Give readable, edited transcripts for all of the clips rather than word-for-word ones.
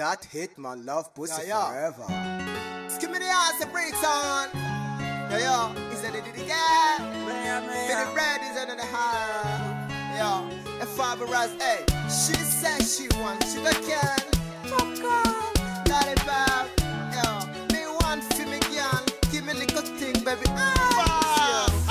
That hit my love pussy forever. Give me the ass, the brakes on. Yo, is that it again? Fit the red is under the hand. Yo, and Father Raz, hey. She said she wants you again. Fuck on, lollipop. Yo, me want for me girl. Give me little thing, baby.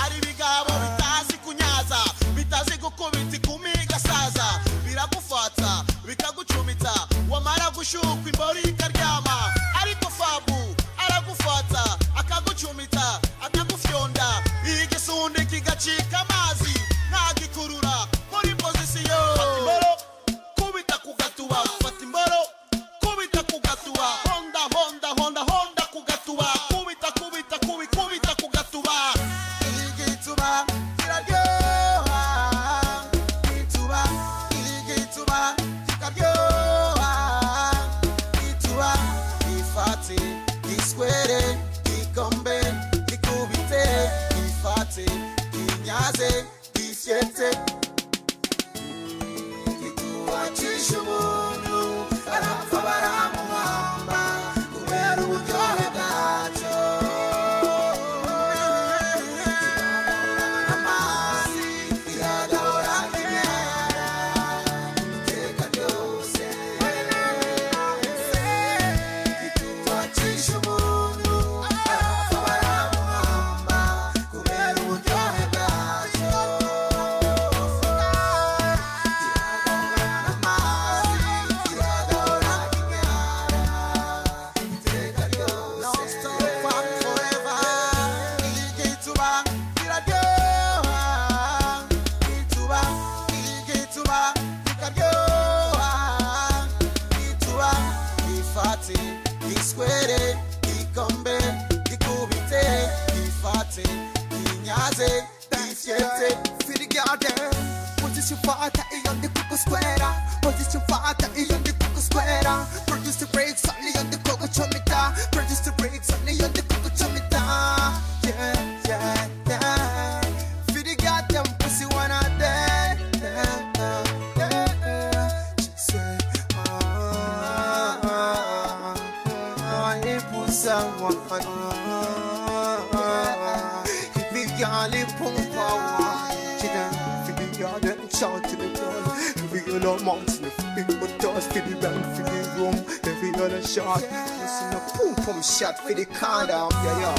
Aribigabo bitasi kunyaza, bitazi gukubita kumiga saza, biragufata, bikagucumita, wamara gushukwa imbori ikaryama, ariko Fabu aragufata, akagucumita, akagufyonda, igisunde kigacika amazi, nagikurura muri position. Fata imboro, kubita kugatuba, fata imboro, kubita kugatuba, honda honda honda honda kugatuba, kubita kubita kubita kugatuba. Igituba kiraryoha, igituba kiraryoha, igituba ifate iswere ikombe ikubite ifate inyaze isyete. Igituba kishe umuntu arapfa baramuhamba kubera uburyohe bwacyo. Iswere ikombe ikubite ifate inyaze isyete. Feel the garden. Position fata iyo ndi kukusquera. Position fata iyo ndi kukusquera. Produce the breaks only on the coco chomita. Produce the breaks only on the coco chomita. Yeah, yeah, yeah. Feel the goddamn pussy wanna dance. She said, someone if we got it pump power, if we got it shout to the world, if we got a mountain, if we got dust for the round for the room, if we got a shot, listen a pum pum shot for the condom, yeah.